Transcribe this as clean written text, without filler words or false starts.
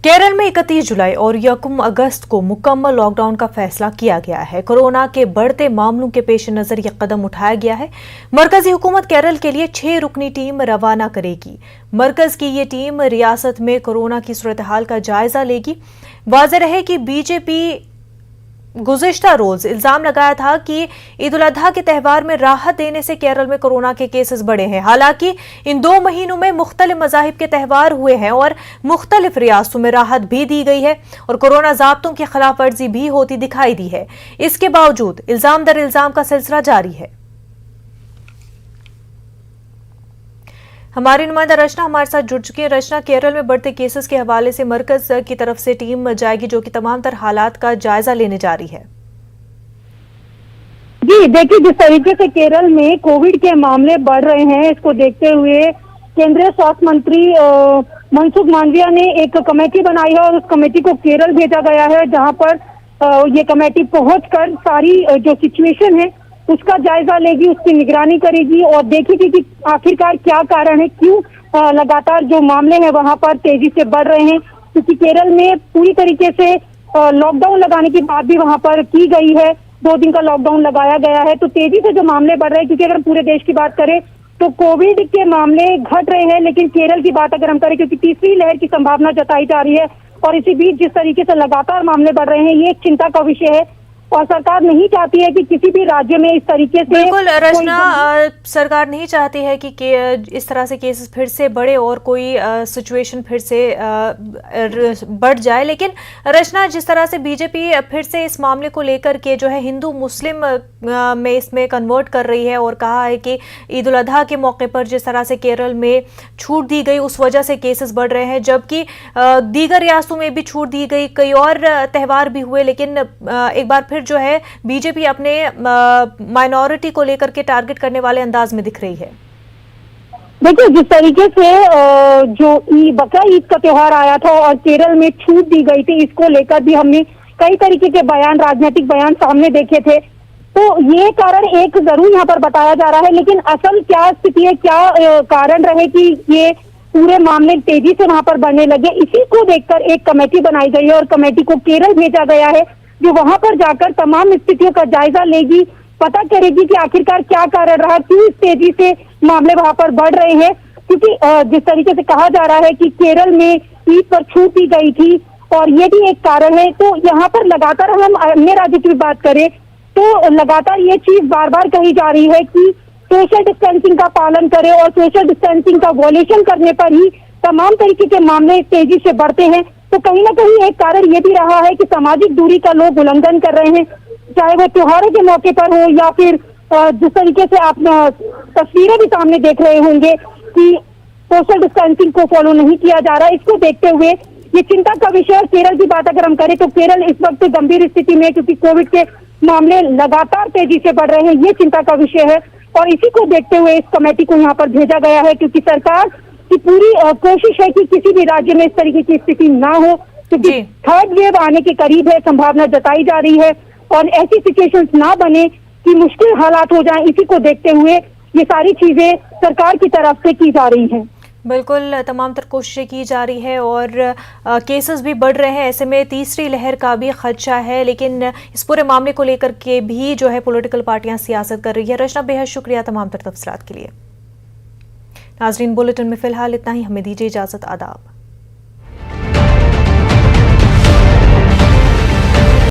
केरल में 31 जुलाई और 1 अगस्त को मुकम्मल लॉकडाउन का फैसला किया गया है। कोरोना के बढ़ते मामलों के पेश नजर यह कदम उठाया गया है। मरकजी हुकूमत केरल के लिए 6 रुकनी टीम रवाना करेगी। मरकज की ये टीम रियासत में कोरोना की सूरत हाल का जायजा लेगी। वाज़ेह रहे कि बीजेपी गुज़िश्ता रोज इल्जाम लगाया था कि ईद उल अजहा के त्यौहार में राहत देने से केरल में कोरोना के केसेस बढ़े हैं। हालांकि इन 2 महीनों में मुख्तलिफ मज़ाहिब के त्यौहार हुए हैं और मुख्तलिफ रियासतों में राहत भी दी गई है और कोरोना ज़ाब्तों की खिलाफ वर्जी भी होती दिखाई दी है। इसके बावजूद इल्जाम दर इल्जाम का सिलसिला जारी है। हमारी नुमाइंदा रचना हमारे साथ जुड़ चुकी है। रचना, केरल में बढ़ते केसेस के हवाले से मरकज की तरफ से टीम जाएगी जो कि तमाम तर हालात का जायजा लेने जा रही है। जी देखिए, जिस तरीके से केरल में कोविड के मामले बढ़ रहे हैं, इसको देखते हुए केंद्रीय स्वास्थ्य मंत्री मनसुख मांडविया ने एक कमेटी बनाई है और उस कमेटी को केरल भेजा गया है, जहां पर ये कमेटी पहुंचकर सारी जो सिचुएशन है उसका जायजा लेगी, उसकी निगरानी करेगी और देखेगी कि आखिरकार क्या कारण है, क्यों लगातार जो मामले हैं वहां पर तेजी से बढ़ रहे हैं। क्योंकि केरल में पूरी तरीके से लॉकडाउन लगाने की बात भी वहां पर की गई है, 2 दिन का लॉकडाउन लगाया गया है। तो तेजी से जो मामले बढ़ रहे हैं, क्योंकि अगर पूरे देश की बात करें तो कोविड के मामले घट रहे हैं, लेकिन केरल की बात अगर हम करें, क्योंकि तीसरी लहर की संभावना जताई जा रही है और इसी बीच जिस तरीके से लगातार मामले बढ़ रहे हैं, ये एक चिंता का विषय है और सरकार नहीं चाहती है कि किसी भी राज्य में इस तरीके से। बिल्कुल रचना, सरकार नहीं चाहती है कि इस तरह से केसेस फिर से बढ़े और कोई सिचुएशन फिर से बढ़ जाए। लेकिन रचना, जिस तरह से बीजेपी फिर से इस मामले को लेकर के जो है हिंदू मुस्लिम में इसमें कन्वर्ट कर रही है और कहा है कि ईद उल अजहा के मौके पर जिस तरह से केरल में छूट दी गई उस वजह से केसेस बढ़ रहे हैं, जबकि दीगर रियासतों में भी छूट दी गई, कई और त्यौहार भी हुए, लेकिन एक बार फिर जो है बीजेपी अपने माइनॉरिटी को लेकर के टारगेट करने वाले अंदाज में दिख रही है। देखिए, जिस तरीके से जो बकरा ईद का त्योहार आया था और केरल में छूट दी गई थी, इसको लेकर भी हमने कई तरीके के बयान, राजनीतिक बयान सामने देखे थे। तो ये कारण एक जरूर यहाँ पर बताया जा रहा है, लेकिन असल क्या स्थिति है, क्या कारण रहे कि ये पूरे मामले तेजी से वहां पर बढ़ने लगे, इसी को देखकर एक कमेटी बनाई गई है और कमेटी को केरल भेजा गया है, जो वहां पर जाकर तमाम स्थितियों का जायजा लेगी, पता करेगी कि आखिरकार क्या कारण रहा, क्यों इस तेजी से मामले वहां पर बढ़ रहे हैं। क्योंकि जिस तरीके से कहा जा रहा है कि केरल में ईद पर छूट दी गई थी और ये भी एक कारण है। तो यहाँ पर लगातार हम अन्य राज्यों की बात करें तो लगातार ये चीज बार बार कही जा रही है कि सोशल डिस्टेंसिंग का पालन करें और सोशल डिस्टेंसिंग का वॉल्यूशन करने पर ही तमाम तरीके के मामले तेजी से बढ़ते हैं। तो कहीं ना कहीं एक कारण ये भी रहा है कि सामाजिक दूरी का लोग उल्लंघन कर रहे हैं, चाहे वो त्योहारों के मौके पर हो या फिर जिस तरीके से आप तस्वीरें भी सामने देख रहे होंगे कि सोशल डिस्टेंसिंग को फॉलो नहीं किया जा रहा। इसको देखते हुए ये चिंता का विषय है। केरल की बात अगर हम करें तो केरल इस वक्त गंभीर स्थिति में, क्योंकि कोविड के मामले लगातार तेजी से बढ़ रहे हैं, ये चिंता का विषय है और इसी को देखते हुए इस कमेटी को यहाँ पर भेजा गया है, क्योंकि सरकार की पूरी कोशिश है कि किसी भी राज्य में इस तरीके की स्थिति ना हो, क्योंकि थर्ड वेव आने के करीब है, संभावना जताई जा रही है और ऐसी सिचुएशंस ना बने कि मुश्किल हालात हो जाएं। इसी को देखते हुए ये सारी चीजें सरकार की तरफ से की जा रही हैं। बिल्कुल, तमाम तर कोशिशें की जा रही है और केसेस भी बढ़ रहे हैं। ऐसे में तीसरी लहर का भी खदशा है, लेकिन इस पूरे मामले को लेकर के भी जो है पॉलिटिकल पार्टियां सियासत कर रही है। रचना, बेहद शुक्रिया तमाम तर तफसीलात के लिए। नाजरीन, बुलेटिन में फिलहाल इतना ही। हमें दीजिए इजाजत। आदाब।